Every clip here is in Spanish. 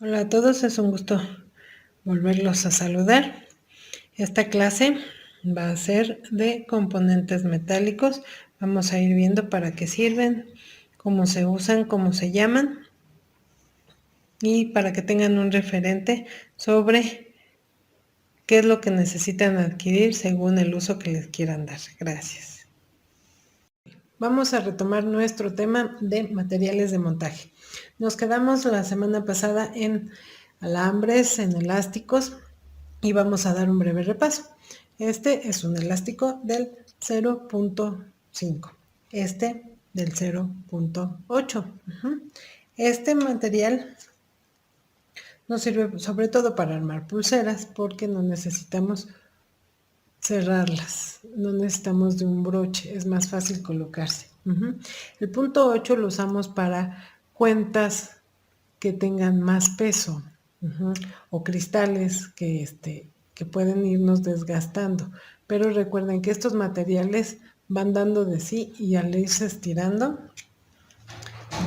Hola a todos, es un gusto volverlos a saludar. Esta clase va a ser de componentes metálicos. Vamos a ir viendo para qué sirven, cómo se usan, cómo se llaman y para que tengan un referente sobre qué es lo que necesitan adquirir según el uso que les quieran dar. Gracias. Vamos a retomar nuestro tema de materiales de montaje. Nos quedamos la semana pasada en alambres, en elásticos y vamos a dar un breve repaso. Este es un elástico del 0.5, este del 0.8. Este material nos sirve sobre todo para armar pulseras porque no necesitamos cerrarlas, no necesitamos de un broche, es más fácil colocarse. El punto 8 lo usamos para cuentas que tengan más peso, o cristales que pueden irnos desgastando. Pero recuerden que estos materiales van dando de sí y al irse estirando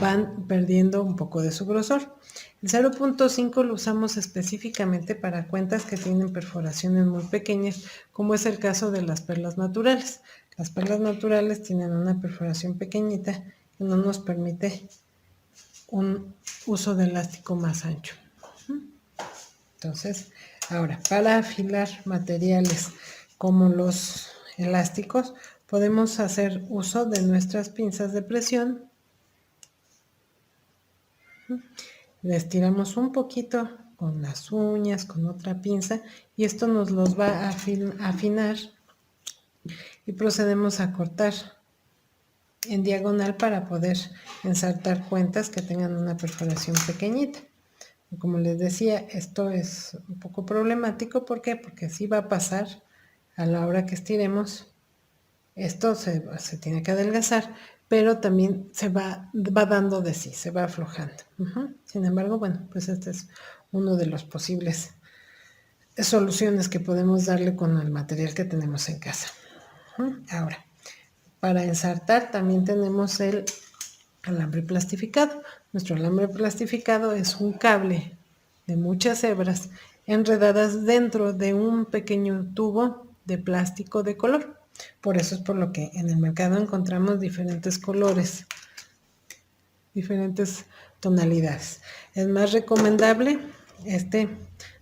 van perdiendo un poco de su grosor. El 0.5 lo usamos específicamente para cuentas que tienen perforaciones muy pequeñas, como es el caso de las perlas naturales. Las perlas naturales tienen una perforación pequeñita que no nos permite un uso de elástico más ancho. Entonces, ahora, para afilar materiales como los elásticos, podemos hacer uso de nuestras pinzas de presión. Le estiramos un poquito con las uñas, con otra pinza, y esto nos los va a afinar y procedemos a cortar en diagonal para poder ensartar cuentas que tengan una perforación pequeñita. Como les decía, esto es un poco problemático. ¿Por qué? Porque así va a pasar a la hora que estiremos. Esto se tiene que adelgazar, pero también se va dando de sí, se va aflojando. Sin embargo, bueno, pues este es uno de los posibles soluciones que podemos darle con el material que tenemos en casa. Ahora, para ensartar también tenemos el alambre plastificado. Nuestro alambre plastificado es un cable de muchas hebras enredadas dentro de un pequeño tubo de plástico de color. Por eso es por lo que en el mercado encontramos diferentes colores, diferentes tonalidades. Es más recomendable este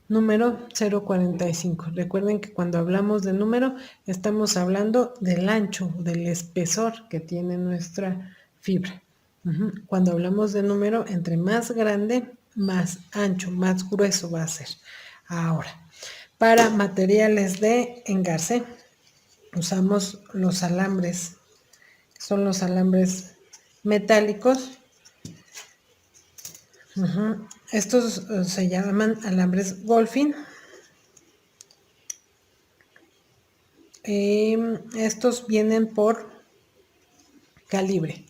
número 0.45. Recuerden que cuando hablamos de número estamos hablando del ancho, del espesor que tiene nuestra fibra. Cuando hablamos de número, entre más grande, más ancho, más grueso va a ser. Ahora, para materiales de engarce, usamos los alambres. Son los alambres metálicos. Estos se llaman alambres Golfin. Estos vienen por calibre.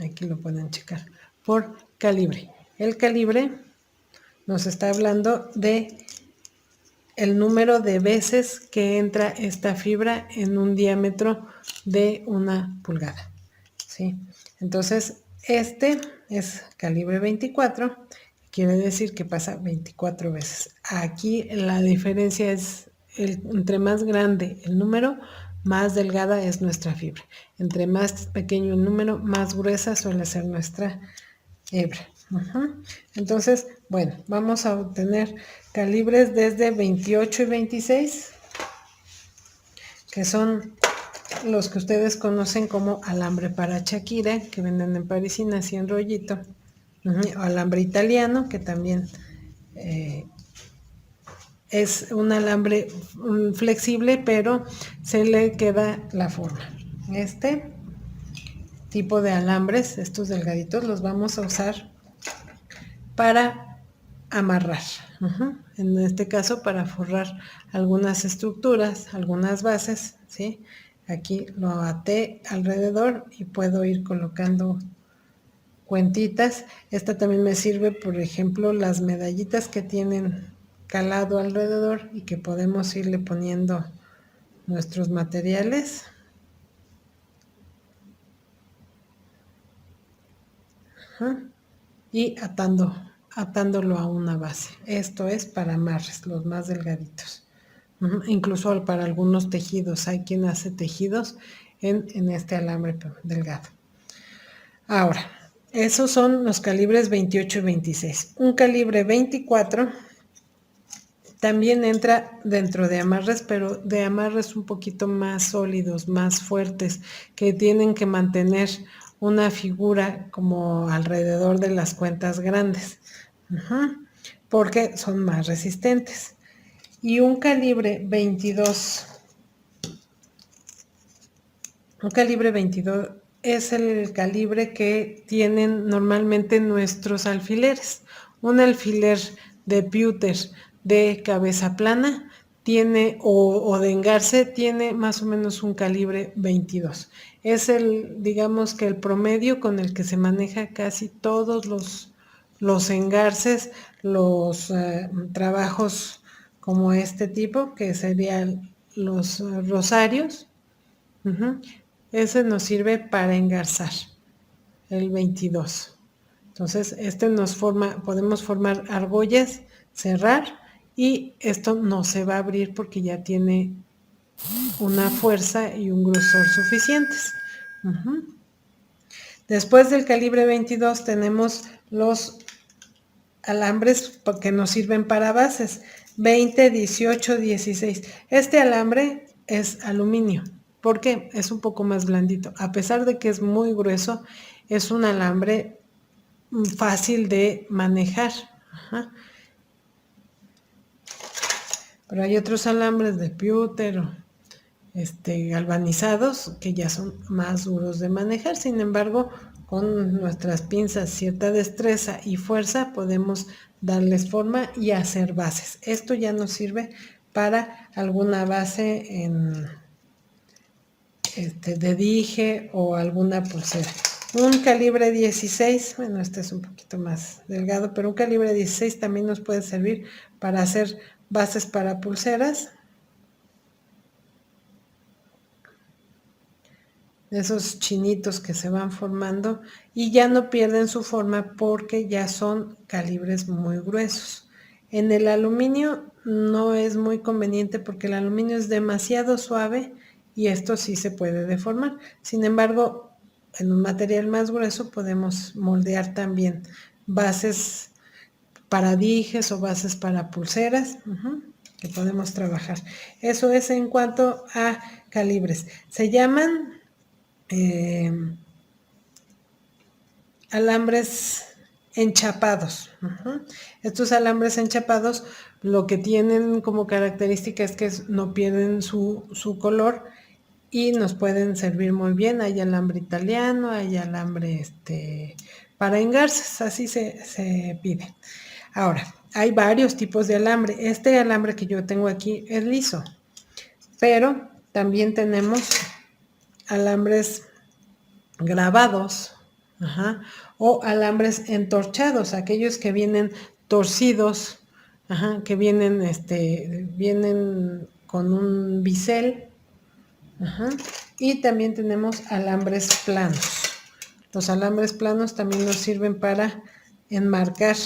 Aquí lo pueden checar. Por calibre. El calibre nos está hablando de el número de veces que entra esta fibra en un diámetro de 1 pulgada. ¿Sí? Entonces, este es calibre 24, quiere decir que pasa 24 veces. Aquí la diferencia es, entre más grande el número, más delgada es nuestra fibra. Entre más pequeño el número, más gruesa suele ser nuestra hebra. Entonces, bueno, vamos a obtener calibres desde 28 y 26, que son los que ustedes conocen como alambre para Shakira, que venden en Parisina así en rollito, o alambre italiano, que también es un alambre flexible, pero se le queda la forma. Este tipo de alambres, estos delgaditos, los vamos a usar para amarrar. En este caso, para forrar algunas estructuras, algunas bases, ¿sí? Aquí lo até alrededor y puedo ir colocando cuentitas. Esta también me sirve, por ejemplo, las medallitas que tienen calado alrededor y que podemos irle poniendo nuestros materiales. Y atando atándolo a una base. Esto es para amarres, los más delgaditos. Incluso para algunos tejidos, hay quien hace tejidos en este alambre delgado. Ahora, esos son los calibres 28 y 26. Un calibre 24 también entra dentro de amarres, pero de amarres un poquito más sólidos, más fuertes, que tienen que mantener una figura como alrededor de las cuentas grandes, porque son más resistentes. Y un calibre 22 es el calibre que tienen normalmente nuestros alfileres. Un alfiler de pewter de cabeza plana tiene, o de engarce, tiene más o menos un calibre 22. Es digamos que el promedio con el que se maneja casi todos los engarces, los trabajos como este tipo, que serían los rosarios. Ese nos sirve para engarzar, el 22. Entonces, podemos formar argollas, cerrar, y esto no se va a abrir porque ya tiene una fuerza y un grosor suficientes. Después del calibre 22 tenemos los alambres que nos sirven para bases, 20, 18, 16. Este alambre es aluminio. ¿Por qué? Es un poco más blandito. A pesar de que es muy grueso, es un alambre fácil de manejar. Pero hay otros alambres de pewter galvanizados que ya son más duros de manejar. Sin embargo, con nuestras pinzas, cierta destreza y fuerza, podemos darles forma y hacer bases. Esto ya nos sirve para alguna base de dije o alguna pulsera. Un calibre 16, bueno, este es un poquito más delgado, pero un calibre 16 también nos puede servir para hacer bases para pulseras. Esos chinitos que se van formando y ya no pierden su forma porque ya son calibres muy gruesos. En el aluminio no es muy conveniente porque el aluminio es demasiado suave y esto sí se puede deformar. Sin embargo, en un material más grueso podemos moldear también bases para dijes o bases para pulseras que podemos trabajar. Eso es en cuanto a calibres. Se llaman alambres enchapados. Estos alambres enchapados lo que tienen como característica es que no pierden su color y nos pueden servir muy bien. Hay alambre italiano, hay alambre para engarces, así se pide. Ahora, hay varios tipos de alambre. Este alambre que yo tengo aquí es liso, pero también tenemos alambres grabados, o alambres entorchados, aquellos que vienen torcidos, que vienen con un bisel, y también tenemos alambres planos. Los alambres planos también nos sirven para enmarcar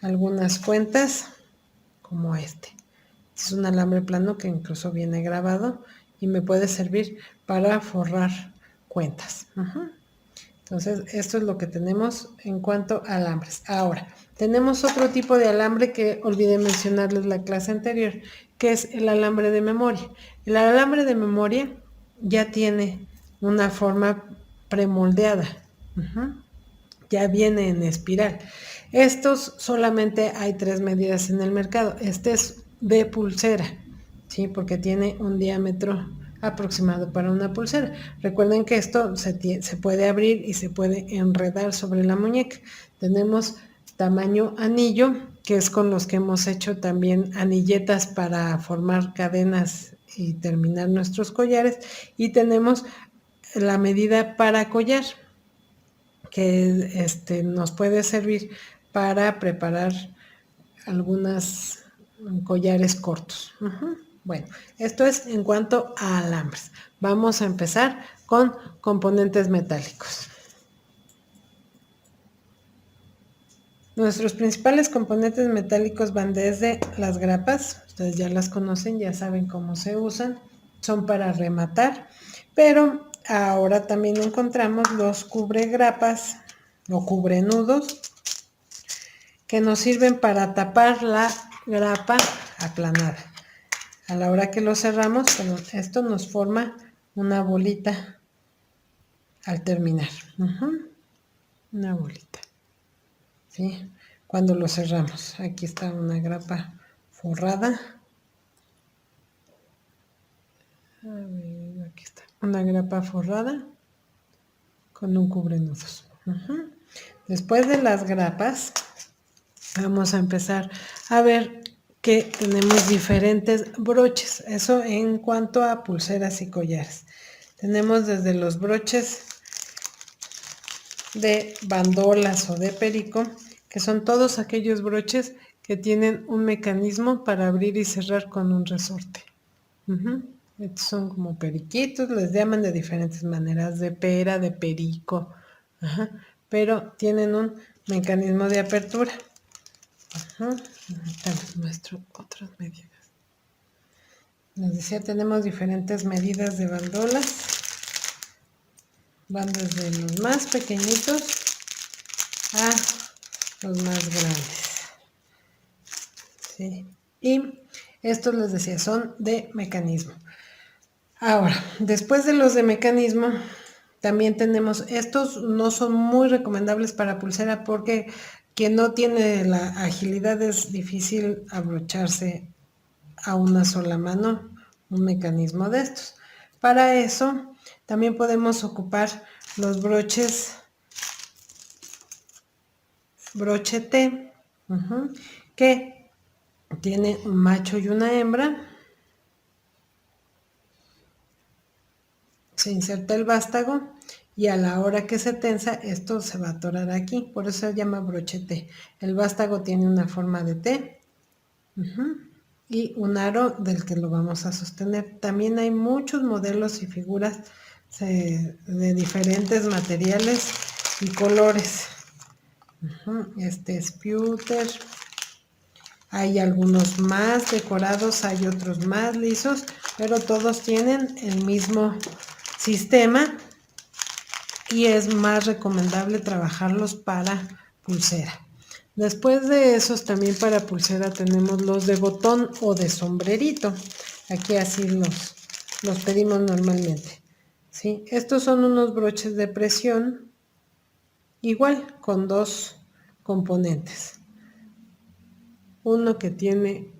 algunas cuentas, como este. Es un alambre plano que incluso viene grabado y me puede servir para forrar cuentas. Entonces, esto es lo que tenemos en cuanto a alambres. Ahora, tenemos otro tipo de alambre que olvidé mencionarles la clase anterior, que es el alambre de memoria. El alambre de memoria ya tiene una forma premoldeada. Ya viene en espiral. Estos solamente hay 3 medidas en el mercado. Este es de pulsera, ¿sí? Porque tiene un diámetro aproximado para una pulsera. Recuerden que esto se puede abrir y se puede enredar sobre la muñeca. Tenemos tamaño anillo, que es con los que hemos hecho también anilletas para formar cadenas y terminar nuestros collares. Y tenemos la medida para collar, que nos puede servir para preparar algunos collares cortos. Bueno, esto es en cuanto a alambres. Vamos a empezar con componentes metálicos. Nuestros principales componentes metálicos van desde las grapas, ustedes ya las conocen, ya saben cómo se usan, son para rematar, pero ahora también encontramos los cubregrapas o cubrenudos que nos sirven para tapar la grapa aplanada. A la hora que lo cerramos, esto nos forma una bolita al terminar. Una bolita. ¿Sí? Cuando lo cerramos. Aquí está una grapa forrada. A ver, aquí está. Una grapa forrada con un cubrenudos. Después de las grapas, vamos a empezar a ver que tenemos diferentes broches. Eso en cuanto a pulseras y collares. Tenemos desde los broches de bandolas o de perico, que son todos aquellos broches que tienen un mecanismo para abrir y cerrar con un resorte. Estos son como periquitos, les llaman de diferentes maneras, de pera, de perico, pero tienen un mecanismo de apertura. Ahorita les muestro otras medidas. Les decía, tenemos diferentes medidas de bandolas. Van desde los más pequeñitos a los más grandes. ¿Sí? Y estos les decía, son de mecanismo. Ahora, después de los de mecanismo, también tenemos, estos no son muy recomendables para pulsera porque quien no tiene la agilidad es difícil abrocharse a una sola mano un mecanismo de estos. Para eso también podemos ocupar los broches, broche T, que tiene un macho y una hembra. Se inserta el vástago y a la hora que se tensa esto se va a atorar aquí, por eso se llama broche T. El vástago tiene una forma de T y un aro del que lo vamos a sostener. También hay muchos modelos y figuras de diferentes materiales y colores. Este es pewter. Hay algunos más decorados, hay otros más lisos, pero todos tienen el mismo sistema y es más recomendable trabajarlos para pulsera. Después de esos también para pulsera tenemos los de botón o de sombrerito. Aquí así los pedimos normalmente. ¿Sí? Estos son unos broches de presión, igual con dos componentes. Uno que tiene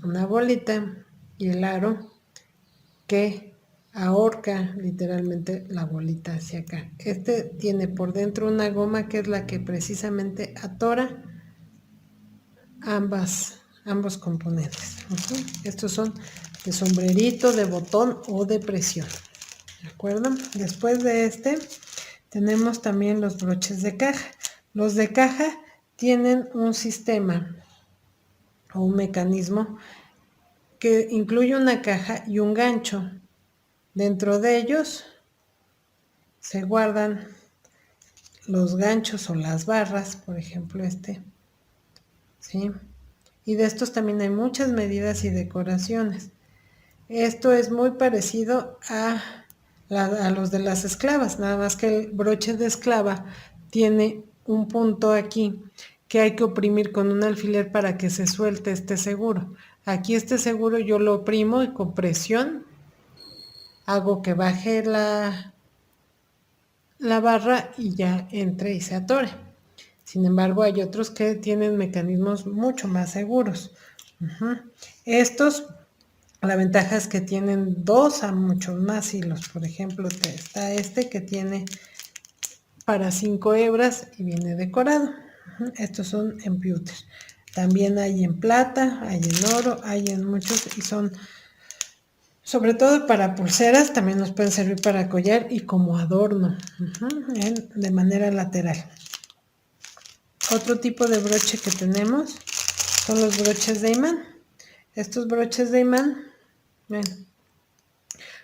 una bolita y el aro que ahorca literalmente la bolita hacia acá. Este tiene por dentro una goma que es la que precisamente atora ambos componentes. Estos son de sombrerito, de botón o de presión. ¿De acuerdo? Después de este tenemos también los broches de caja. Los de caja tienen un sistema o un mecanismo que incluye una caja y un gancho. Dentro de ellos se guardan los ganchos o las barras, por ejemplo este, ¿sí? Y de estos también hay muchas medidas y decoraciones. Esto es muy parecido a los de las esclavas, nada más que el broche de esclava tiene un punto aquí que hay que oprimir con un alfiler para que se suelte este seguro. Aquí este seguro yo lo oprimo y con presión hago que baje la barra y ya entre y se atore. Sin embargo, hay otros que tienen mecanismos mucho más seguros. Estos, la ventaja es que tienen dos a muchos más hilos. Por ejemplo, está este que tiene para 5 hebras y viene decorado. Estos son en pewter. También hay en plata, hay en oro, hay en muchos y son sobre todo para pulseras, también nos pueden servir para collar y como adorno, de manera lateral. Otro tipo de broche que tenemos son los broches de imán. Estos broches de imán,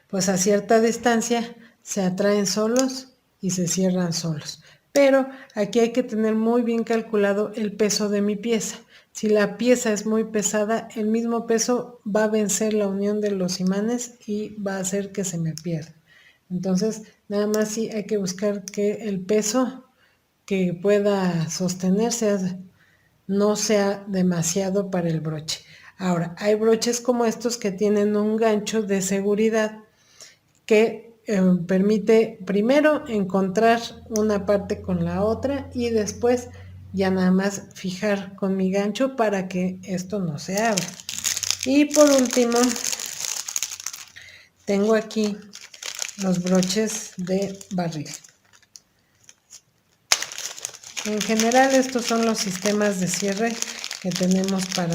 pues a cierta distancia se atraen solos y se cierran solos. Pero aquí hay que tener muy bien calculado el peso de mi pieza. Si la pieza es muy pesada, el mismo peso va a vencer la unión de los imanes y va a hacer que se me pierda. Entonces, nada más sí hay que buscar que el peso que pueda sostenerse no sea demasiado para el broche. Ahora, hay broches como estos que tienen un gancho de seguridad que permite primero encontrar una parte con la otra y después ya nada más fijar con mi gancho para que esto no se abra. Y por último, tengo aquí los broches de barril. En general estos son los sistemas de cierre que tenemos para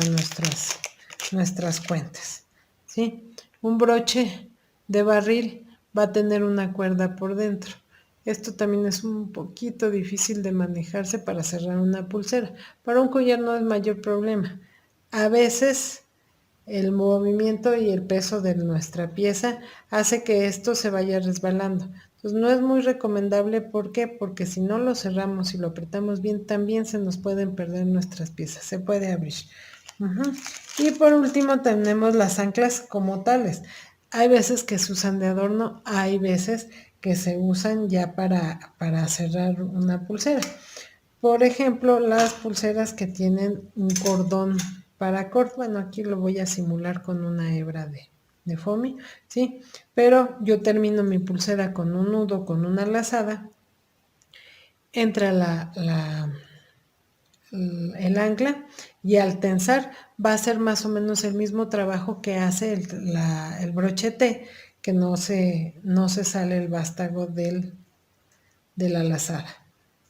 nuestras cuentas, ¿sí? Un broche de barril va a tener una cuerda por dentro. Esto también es un poquito difícil de manejarse para cerrar una pulsera. Para un collar no es mayor problema. A veces el movimiento y el peso de nuestra pieza hace que esto se vaya resbalando. Entonces no es muy recomendable, ¿por qué? Porque si no lo cerramos y lo apretamos bien, también se nos pueden perder nuestras piezas, se puede abrir. Y por último tenemos las anclas como tales. Hay veces que se usan de adorno, hay veces que se usan ya para cerrar una pulsera. Por ejemplo, las pulseras que tienen un cordón paracord, bueno, aquí lo voy a simular con una hebra de foamy, ¿sí? Pero yo termino mi pulsera con un nudo, con una lazada, entra el ancla y al tensar va a ser más o menos el mismo trabajo que hace el brochete, que no se sale el vástago de la lazada.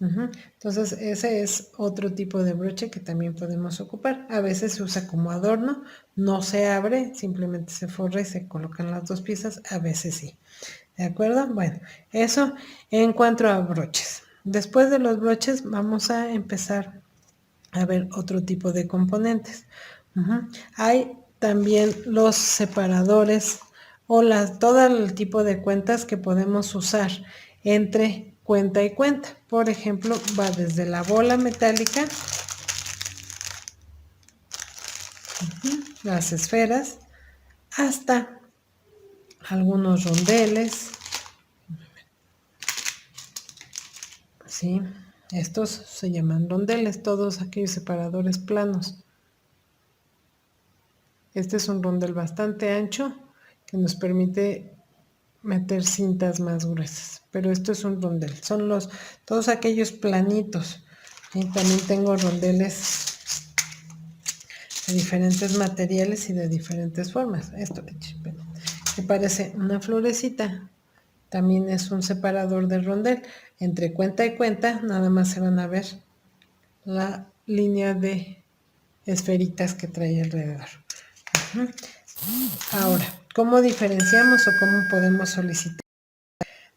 Entonces ese es otro tipo de broche que también podemos ocupar. A veces se usa como adorno, no se abre, simplemente se forra y se colocan las dos piezas, a veces sí. ¿De acuerdo? Bueno, eso en cuanto a broches. Después de los broches vamos a empezar a ver otro tipo de componentes. Hay también los separadores o todo el tipo de cuentas que podemos usar entre cuenta y cuenta. Por ejemplo, va desde la bola metálica, las esferas, hasta algunos rondeles, ¿sí? Estos se llaman rondeles, todos aquellos separadores planos. Este es un rondel bastante ancho que nos permite meter cintas más gruesas, pero esto es un rondel, son todos aquellos planitos. Y también tengo rondeles de diferentes materiales y de diferentes formas. Esto que parece una florecita, también es un separador de rondel. Entre cuenta y cuenta nada más se van a ver la línea de esferitas que trae alrededor. Ahora, ¿cómo diferenciamos o cómo podemos solicitar?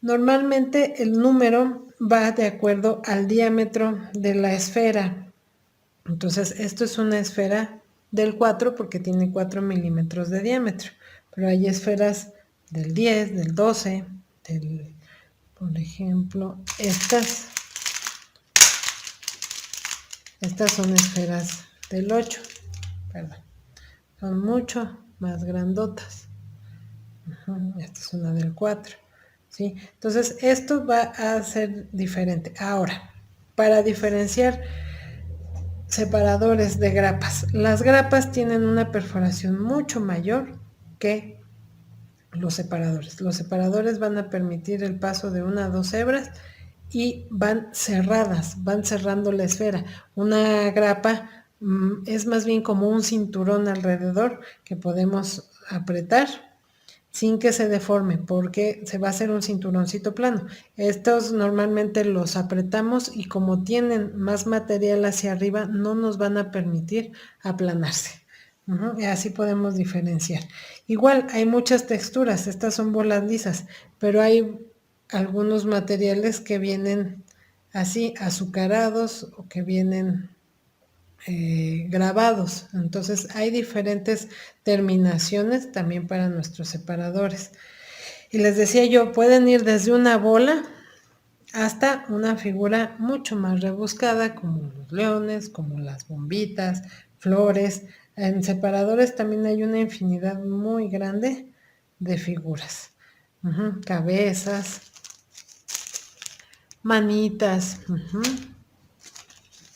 Normalmente el número va de acuerdo al diámetro de la esfera. Entonces, esto es una esfera del 4 porque tiene 4 milímetros de diámetro. Pero hay esferas del 10, del 12, por ejemplo, estas son esferas del 8, perdón. Son mucho más grandotas. Esta es una del 4. ¿Sí? Entonces, esto va a ser diferente. Ahora, para diferenciar separadores de grapas, las grapas tienen una perforación mucho mayor que los separadores. Los separadores van a permitir el paso de una a dos hebras y van cerradas, van cerrando la esfera. Una grapa es más bien como un cinturón alrededor que podemos apretar sin que se deforme, porque se va a hacer un cinturoncito plano. Estos normalmente los apretamos y como tienen más material hacia arriba, no nos van a permitir aplanarse. Y así podemos diferenciar. Igual hay muchas texturas, estas son bolas lisas, pero hay algunos materiales que vienen así azucarados o que vienen grabados. Entonces hay diferentes terminaciones también para nuestros separadores. Y les decía yo, pueden ir desde una bola hasta una figura mucho más rebuscada como los leones, como las bombitas, flores. En separadores también hay una infinidad muy grande de figuras. Cabezas, manitas,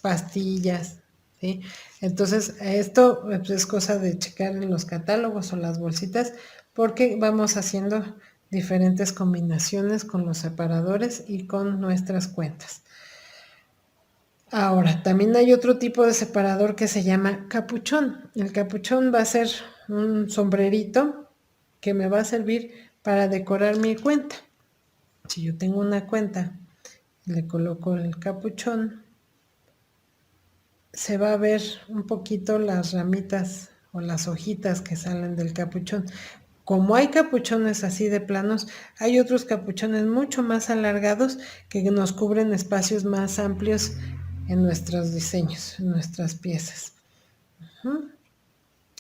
pastillas, ¿sí? Entonces, esto pues, es cosa de checar en los catálogos o las bolsitas porque vamos haciendo diferentes combinaciones con los separadores y con nuestras cuentas. Ahora, también hay otro tipo de separador que se llama capuchón. El capuchón va a ser un sombrerito que me va a servir para decorar mi cuenta. Si yo tengo una cuenta, le coloco el capuchón, se va a ver un poquito las ramitas o las hojitas que salen del capuchón. Como hay capuchones así de planos, hay otros capuchones mucho más alargados que nos cubren espacios más amplios en nuestros diseños, en nuestras piezas.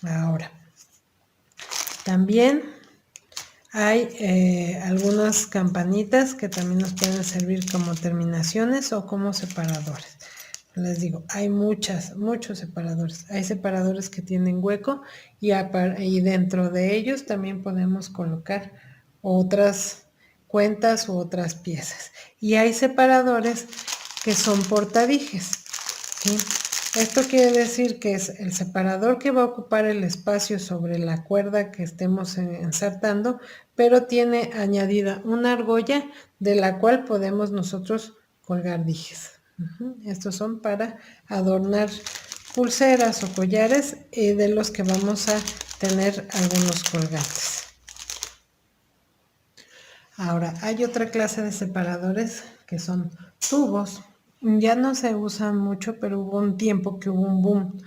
Ahora, también hay algunas campanitas que también nos pueden servir como terminaciones o como separadores. Les digo, hay muchos separadores. Hay separadores que tienen hueco y dentro de ellos también podemos colocar otras cuentas u otras piezas. Y hay separadores que son portadijes, ¿sí? Esto quiere decir que es el separador que va a ocupar el espacio sobre la cuerda que estemos ensartando, pero tiene añadida una argolla de la cual podemos nosotros colgar dijes. Estos son para adornar pulseras o collares de los que vamos a tener algunos colgantes. Ahora, hay otra clase de separadores que son tubos. Ya no se usan mucho, pero hubo un tiempo que hubo un boom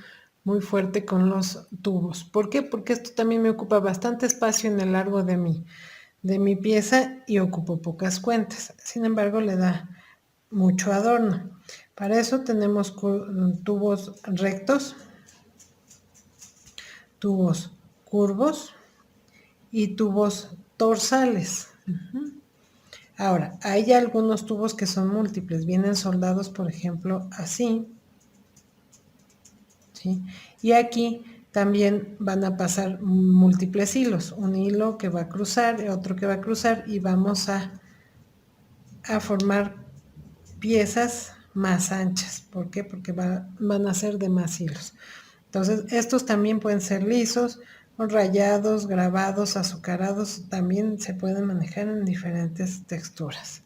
muy fuerte con los tubos. ¿Por qué? Porque esto también me ocupa bastante espacio en el largo de mi pieza y ocupo pocas cuentas. Sin embargo, le da mucho adorno. Para eso tenemos tubos rectos, tubos curvos y tubos torsales. Ahora, hay algunos tubos que son múltiples, vienen soldados, por ejemplo, así, ¿sí? Y aquí también van a pasar múltiples hilos, un hilo que va a cruzar, otro que va a cruzar y vamos a formar piezas más anchas. ¿Por qué? Porque van a ser de más hilos. Entonces, estos también pueden ser lisos, o rayados, grabados, azucarados, también se pueden manejar en diferentes texturas.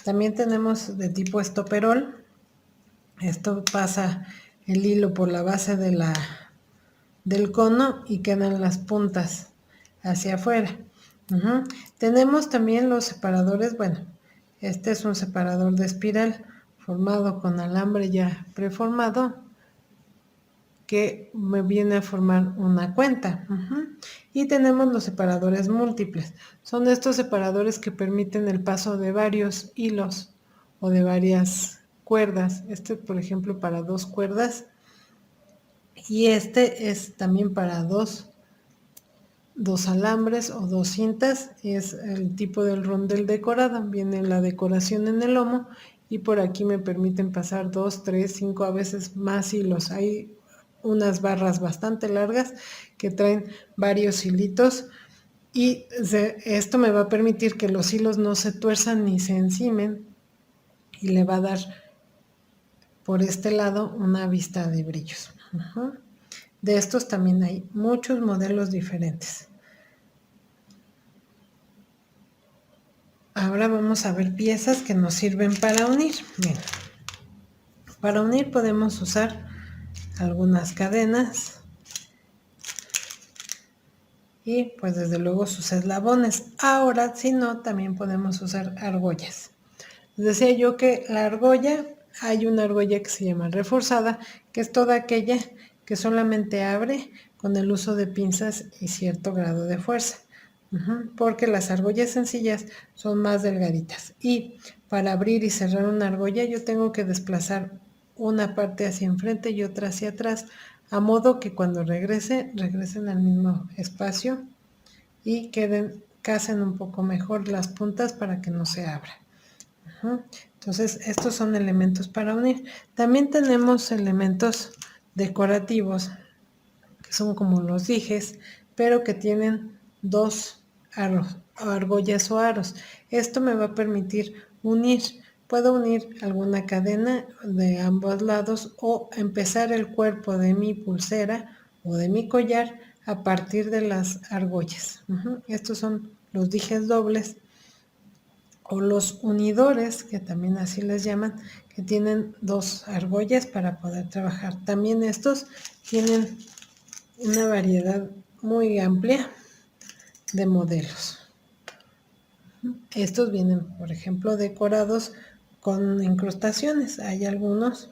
También tenemos de tipo estoperol. Esto pasa el hilo por la base del cono y quedan las puntas hacia afuera. Tenemos también los separadores, bueno, este es un separador de espiral formado con alambre ya preformado que me viene a formar una cuenta. Y tenemos los separadores múltiples. Son estos separadores que permiten el paso de varios hilos o de varias cuerdas. Este, por ejemplo, para 2 cuerdas. Y este es también para dos alambres o 2 cintas. Es el tipo del rondel decorado. Viene la decoración en el lomo y por aquí me permiten pasar 2, 3, 5, a veces más hilos. Hay unas barras bastante largas que traen varios hilitos y esto me va a permitir que los hilos no se tuerzan ni se encimen y le va a dar por este lado una vista de brillos. De estos también hay muchos modelos diferentes. Ahora vamos a ver piezas que nos sirven para unir. Bien. Para unir podemos usar algunas cadenas y pues desde luego sus eslabones. Ahora, si no, también podemos usar argollas. Decía yo que la argolla, hay una argolla que se llama reforzada, que es toda aquella que solamente abre con el uso de pinzas y cierto grado de fuerza. Porque las argollas sencillas son más delgaditas. Y para abrir y cerrar una argolla yo tengo que desplazar una parte hacia enfrente y otra hacia atrás, a modo que cuando regresen al mismo espacio y queden casen un poco mejor las puntas para que no se abra. Entonces estos son elementos para unir. También tenemos elementos decorativos que son como los dijes, pero que tienen dos argollas o aros. Esto me va a permitir unir. Puedo unir alguna cadena de ambos lados o empezar el cuerpo de mi pulsera o de mi collar a partir de las argollas. Estos son los dijes dobles o los unidores, que también así les llaman, que tienen dos argollas para poder trabajar. También estos tienen una variedad muy amplia de modelos. Estos vienen, por ejemplo, decorados con incrustaciones. Hay algunos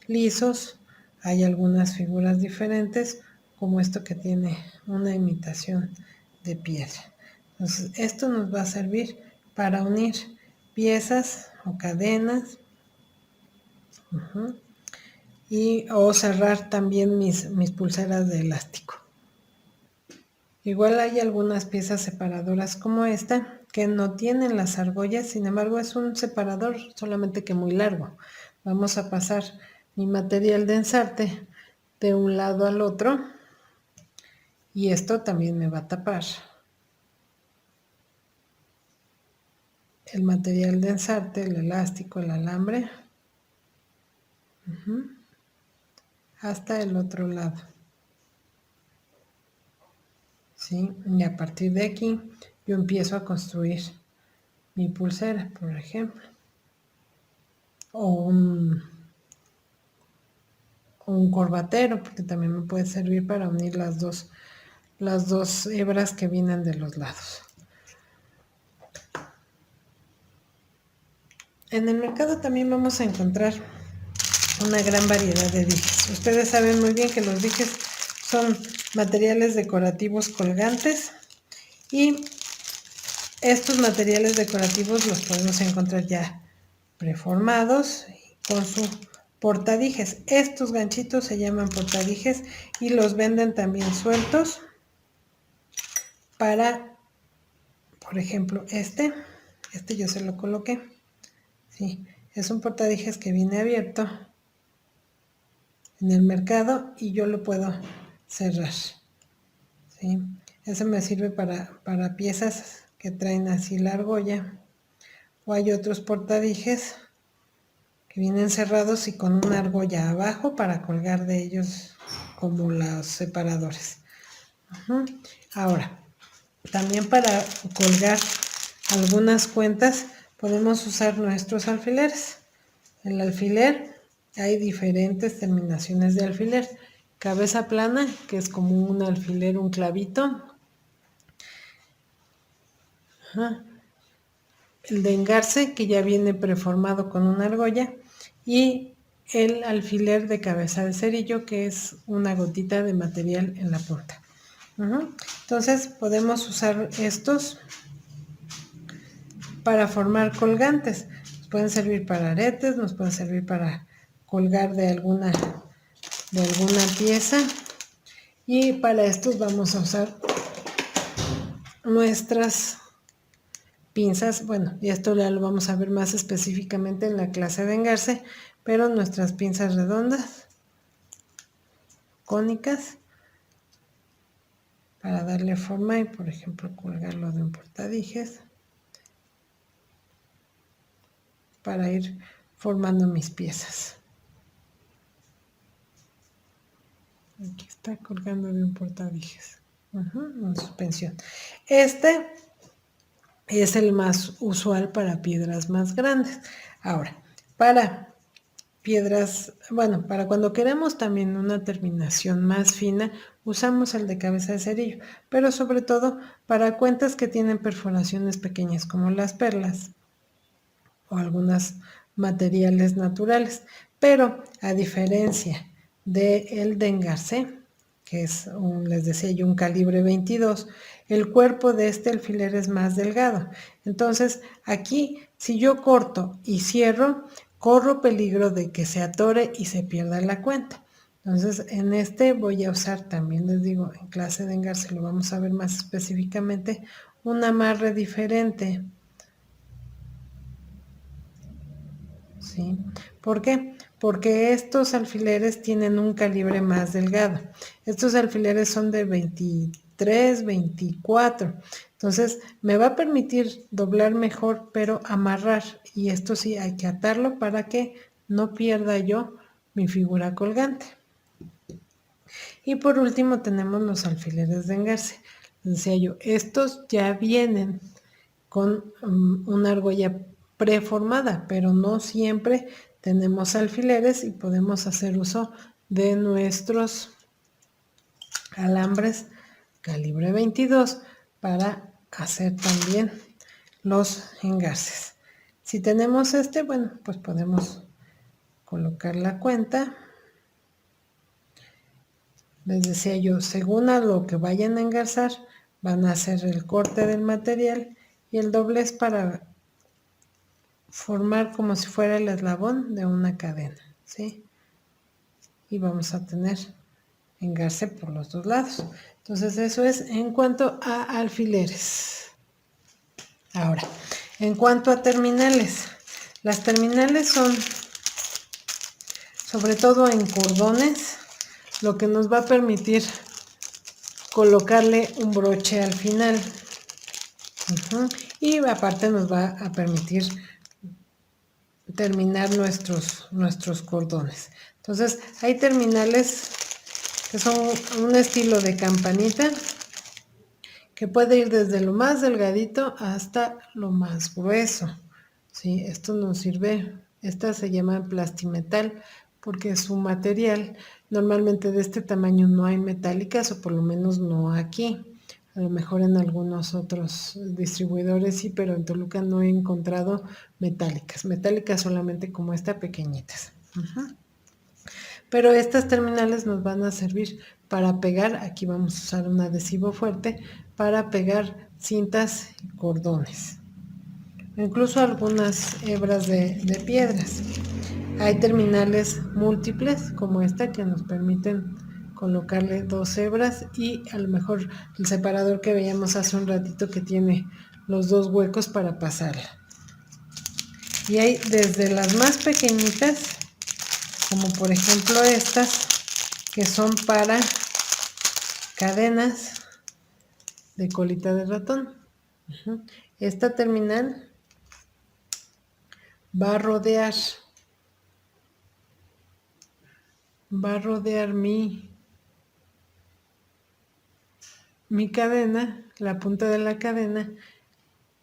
lisos, hay algunas figuras diferentes, como esto que tiene una imitación de piedra. Entonces, esto nos va a servir para unir piezas o cadenas o cerrar también mis pulseras de elástico. Igual hay algunas piezas separadoras como esta que no tienen las argollas, sin embargo es un separador solamente que muy largo. Vamos a pasar mi material de ensarte de un lado al otro y esto también me va a tapar el material de ensarte, el elástico, el alambre, hasta el otro lado. ¿Sí? Y a partir de aquí yo empiezo a construir mi pulsera, por ejemplo, o un corbatero, porque también me puede servir para unir las dos hebras que vienen de los lados. En el mercado también vamos a encontrar una gran variedad de dijes. Ustedes saben muy bien que los dijes son materiales decorativos colgantes y estos materiales decorativos los podemos encontrar ya preformados con su portadijes. Estos ganchitos se llaman portadijes y los venden también sueltos para, por ejemplo, este yo se lo coloqué. Sí, es un portadijes que viene abierto en el mercado y yo lo puedo cerrar. ¿Sí? Eso me sirve para piezas que traen así la argolla. O hay otros portadijes que vienen cerrados y con una argolla abajo para colgar de ellos como los separadores. Ahora, también para colgar algunas cuentas podemos usar nuestros alfileres. El alfiler, hay diferentes terminaciones de alfiler. Cabeza plana, que es como un alfiler, un clavito. El de engarce, que ya viene preformado con una argolla. Y el alfiler de cabeza de cerillo, que es una gotita de material en la punta. Entonces podemos usar estos para formar colgantes. Nos pueden servir para aretes, nos pueden servir para colgar de alguna pieza. Y para estos vamos a usar nuestras pinzas. Bueno, y esto ya lo vamos a ver más específicamente en la clase de engarce, pero nuestras pinzas redondas, cónicas, para darle forma y, por ejemplo, colgarlo de un portadijes, para ir formando mis piezas. Aquí está colgando de un portadijes, en suspensión. Este es el más usual para piedras más grandes. Ahora, para piedras, bueno, para cuando queremos también una terminación más fina, usamos el de cabeza de cerillo, pero sobre todo para cuentas que tienen perforaciones pequeñas como las perlas o algunos materiales naturales. Pero a diferencia del de engarce, que es, les decía yo, un calibre 22, el cuerpo de este alfiler es más delgado. Entonces, aquí, si yo corto y cierro, corro peligro de que se atore y se pierda la cuenta. Entonces en este voy a usar, también les digo, en clase de engarce lo vamos a ver más específicamente, un amarre diferente. ¿Sí? ¿Por qué? Porque estos alfileres tienen un calibre más delgado. Estos alfileres son de 23, 24. Entonces me va a permitir doblar mejor, pero amarrar. Y esto sí hay que atarlo para que no pierda yo mi figura colgante. Y por último tenemos los alfileres de engarce. Decía yo, estos ya vienen con una argolla preformada, pero no siempre tenemos alfileres y podemos hacer uso de nuestros alambres calibre 22 para hacer también los engarces. Si tenemos este, bueno, pues podemos colocar la cuenta. Les decía yo, según a lo que vayan a engarzar, van a hacer el corte del material y el doblez para formar como si fuera el eslabón de una cadena, ¿sí? Y vamos a tener engarce por los dos lados. Entonces eso es en cuanto a alfileres. Ahora, en cuanto a terminales, las terminales son, sobre todo en cordones, lo que nos va a permitir colocarle un broche al final. Y aparte nos va a permitir terminar nuestros cordones. Entonces hay terminales que son un estilo de campanita que puede ir desde lo más delgadito hasta lo más grueso. ¿Sí? Esto nos sirve, esta se llama plastimetal porque su material normalmente de este tamaño no hay metálicas, o por lo menos no aquí. A lo mejor en algunos otros distribuidores sí, pero en Toluca no he encontrado metálicas solamente como esta, pequeñitas. Pero estas terminales nos van a servir para pegar, aquí vamos a usar un adhesivo fuerte, para pegar cintas y cordones. Incluso algunas hebras de piedras. Hay terminales múltiples como esta que nos permiten colocarle 2 hebras y a lo mejor el separador que veíamos hace un ratito que tiene los 2 huecos para pasarla. Y hay desde las más pequeñitas, como por ejemplo estas, que son para cadenas de colita de ratón. Esta terminal va a rodear mi cadena, la punta de la cadena,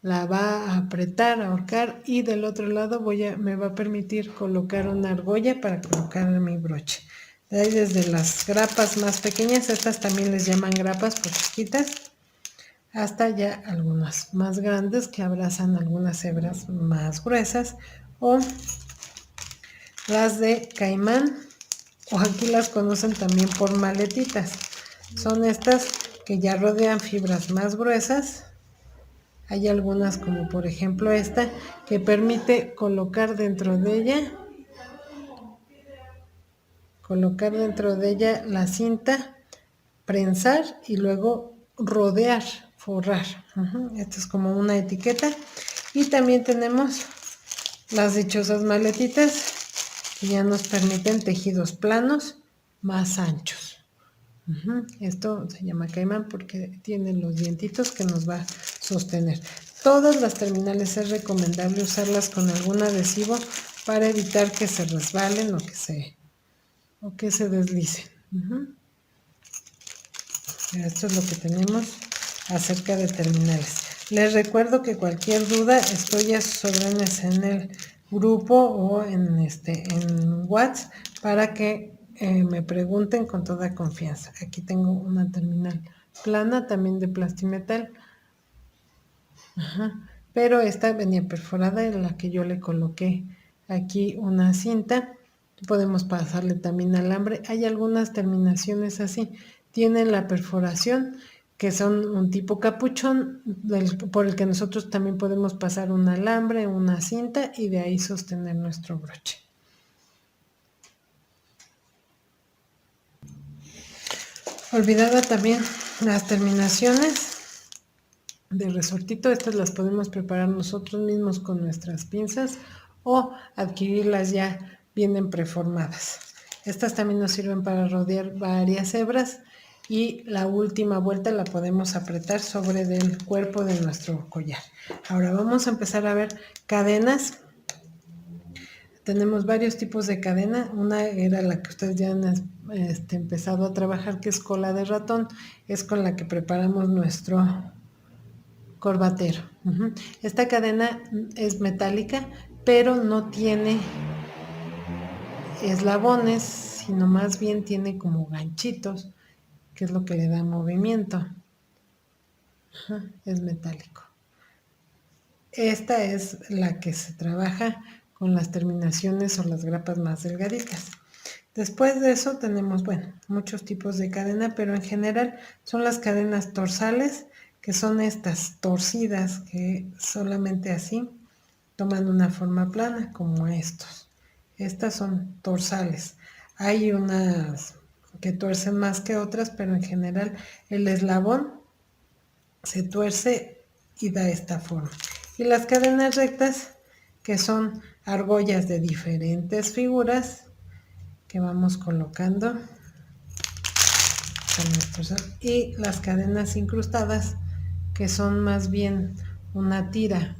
la va a apretar, a ahorcar, y del otro lado me va a permitir colocar una argolla para colocar mi broche. De ahí desde las grapas más pequeñas, estas también les llaman grapas por chiquitas, hasta ya algunas más grandes que abrazan algunas hebras más gruesas, o las de caimán, o aquí las conocen también por maletitas. Son estas que ya rodean fibras más gruesas. Hay algunas como por ejemplo esta que permite colocar dentro de ella la cinta, prensar y luego rodear, forrar. Esta es como una etiqueta. Y también tenemos las dichosas maletitas que ya nos permiten tejidos planos más anchos. Esto se llama caimán porque tiene los dientitos que nos va a sostener. Todas las terminales es recomendable usarlas con algún adhesivo para evitar que se resbalen o que se deslicen. Esto es lo que tenemos acerca de terminales. Les recuerdo que cualquier duda estoy a sus órdenes en el grupo o en WhatsApp para que me pregunten con toda confianza. Aquí tengo una terminal plana, también de plastimetal. Pero esta venía perforada, en la que yo le coloqué aquí una cinta. Podemos pasarle también alambre. Hay algunas terminaciones así. Tienen la perforación, que son un tipo capuchón, por el que nosotros también podemos pasar un alambre, una cinta, y de ahí sostener nuestro broche. Olvidaba también las terminaciones de resortito. Estas las podemos preparar nosotros mismos con nuestras pinzas o adquirirlas ya vienen preformadas. Estas también nos sirven para rodear varias hebras y la última vuelta la podemos apretar sobre el cuerpo de nuestro collar. Ahora vamos a empezar a ver cadenas. Tenemos varios tipos de cadena. Una era la que ustedes ya han empezado a trabajar, que es cola de ratón. Es con la que preparamos nuestro corbatero. Esta cadena es metálica, pero no tiene eslabones, sino más bien tiene como ganchitos, que es lo que le da movimiento. Es metálico. Esta es la que se trabaja con las terminaciones o las grapas más delgaditas. Después de eso tenemos, bueno, muchos tipos de cadena, pero en general son las cadenas torsales, que son estas torcidas que solamente así toman una forma plana, como estos. Estas son torsales. Hay unas que tuercen más que otras, pero en general el eslabón se tuerce y da esta forma. Y las cadenas rectas, que son argollas de diferentes figuras que vamos colocando, y las cadenas incrustadas, que son más bien una tira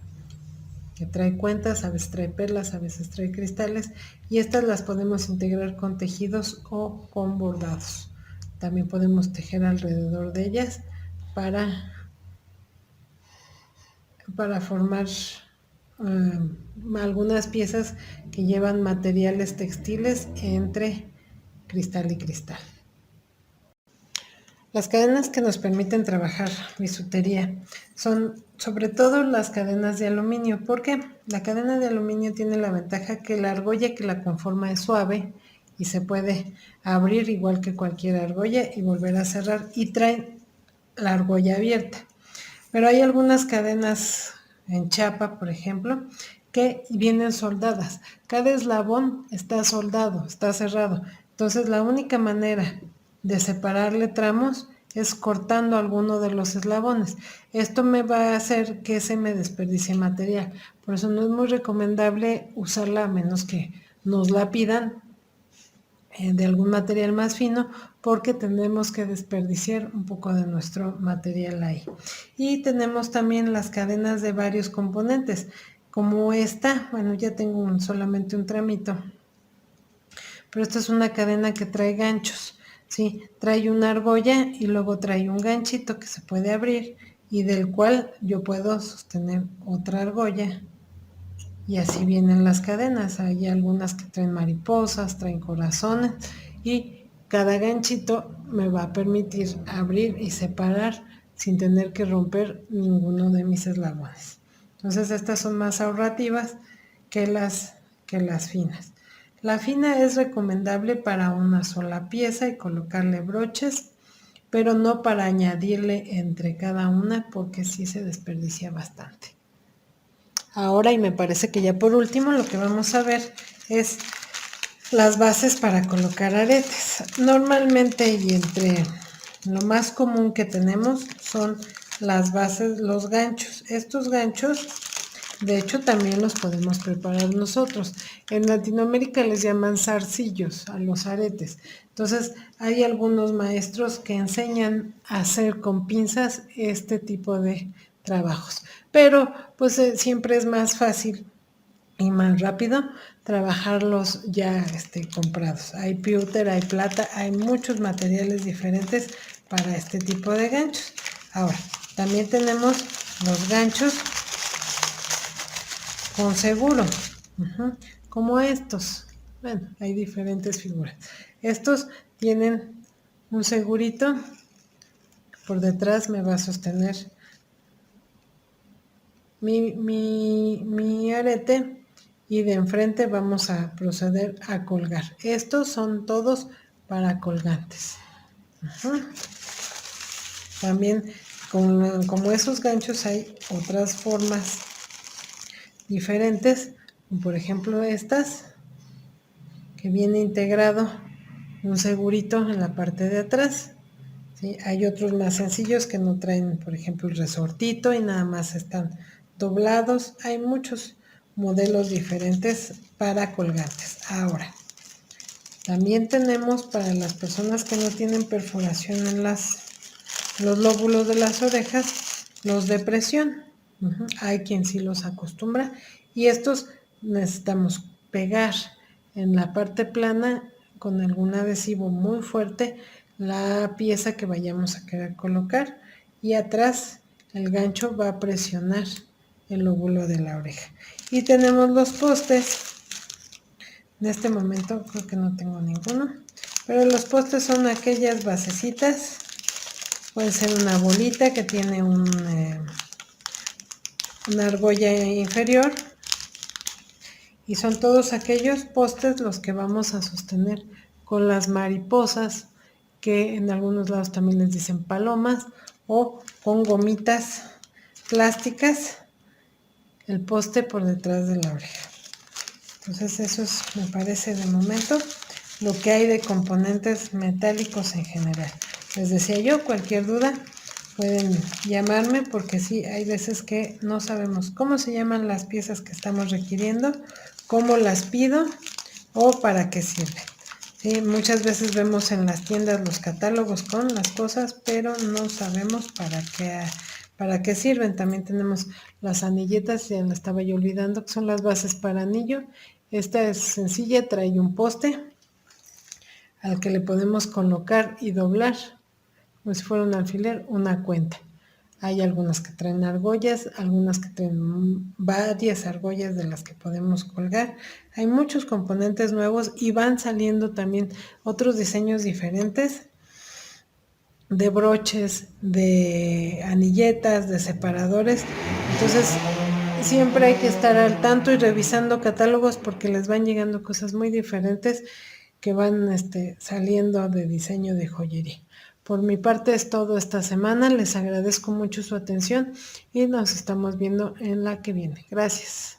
que trae cuentas, a veces trae perlas, a veces trae cristales, y estas las podemos integrar con tejidos o con bordados. También podemos tejer alrededor de ellas para formar algunas piezas que llevan materiales textiles entre cristal y cristal. Las cadenas que nos permiten trabajar bisutería son sobre todo las cadenas de aluminio, porque la cadena de aluminio tiene la ventaja que la argolla que la conforma es suave y se puede abrir igual que cualquier argolla y volver a cerrar, y trae la argolla abierta. Pero hay algunas cadenas en chapa, por ejemplo, que vienen soldadas. Cada eslabón está soldado, está cerrado. Entonces la única manera de separarle tramos es cortando alguno de los eslabones. Esto me va a hacer que se me desperdicie material. Por eso no es muy recomendable usarla a menos que nos la pidan de algún material más fino, porque tendremos que desperdiciar un poco de nuestro material ahí. Y tenemos también las cadenas de varios componentes, como esta. Bueno, ya tengo solamente un tramito, pero esta es una cadena que trae ganchos, ¿sí? Trae una argolla y luego trae un ganchito que se puede abrir y del cual yo puedo sostener otra argolla. Y así vienen las cadenas. Hay algunas que traen mariposas, traen corazones, y cada ganchito me va a permitir abrir y separar sin tener que romper ninguno de mis eslabones. Entonces estas son más ahorrativas que las finas. La fina es recomendable para una sola pieza y colocarle broches, pero no para añadirle entre cada una, porque sí se desperdicia bastante. Ahora, y me parece que ya por último, lo que vamos a ver es las bases para colocar aretes. Normalmente, y entre lo más común que tenemos, son las bases, los ganchos. Estos ganchos, de hecho, también los podemos preparar nosotros. En Latinoamérica les llaman zarcillos a los aretes. Entonces, hay algunos maestros que enseñan a hacer con pinzas este tipo de trabajos. Pero, pues, siempre es más fácil y más rápido trabajarlos ya comprados. Hay pewter, hay plata, hay muchos materiales diferentes para este tipo de ganchos. Ahora, también tenemos los ganchos con seguro, como estos. Bueno, hay diferentes figuras. Estos tienen un segurito, por detrás me va a sostener mi arete, y de enfrente vamos a proceder a colgar. Estos son todos para colgantes. También como esos ganchos hay otras formas diferentes, por ejemplo estas, que viene integrado un segurito en la parte de atrás, ¿sí? Hay otros más sencillos que no traen, por ejemplo, el resortito y nada más están doblados. Hay muchos modelos diferentes para colgantes. Ahora, también tenemos para las personas que no tienen perforación en los lóbulos de las orejas, los de presión. Hay quien sí los acostumbra y estos necesitamos pegar en la parte plana con algún adhesivo muy fuerte la pieza que vayamos a querer colocar y atrás el gancho va a presionar el lóbulo de la oreja. Y tenemos los postes. En este momento creo que no tengo ninguno, pero los postes son aquellas basecitas. Puede ser una bolita que tiene una argolla inferior y son todos aquellos postes los que vamos a sostener con las mariposas, que en algunos lados también les dicen palomas, o con gomitas plásticas el poste por detrás de la oreja. Entonces eso es, me parece de momento, lo que hay de componentes metálicos en general. Les decía yo, cualquier duda pueden llamarme porque sí, hay veces que no sabemos cómo se llaman las piezas que estamos requiriendo, cómo las pido o para qué sirven. Sí, muchas veces vemos en las tiendas los catálogos con las cosas, pero no sabemos para qué sirven. También tenemos las anilletas, ya la estaba yo olvidando, que son las bases para anillo. Esta es sencilla, trae un poste al que le podemos colocar y doblar, como si fuera un alfiler, una cuenta. Hay algunas que traen argollas, algunas que traen varias argollas de las que podemos colgar. Hay muchos componentes nuevos y van saliendo también otros diseños diferentes de broches, de anilletas, de separadores. Entonces, siempre hay que estar al tanto y revisando catálogos porque les van llegando cosas muy diferentes que van saliendo de diseño de joyería. Por mi parte es todo esta semana. Les agradezco mucho su atención y nos estamos viendo en la que viene. Gracias.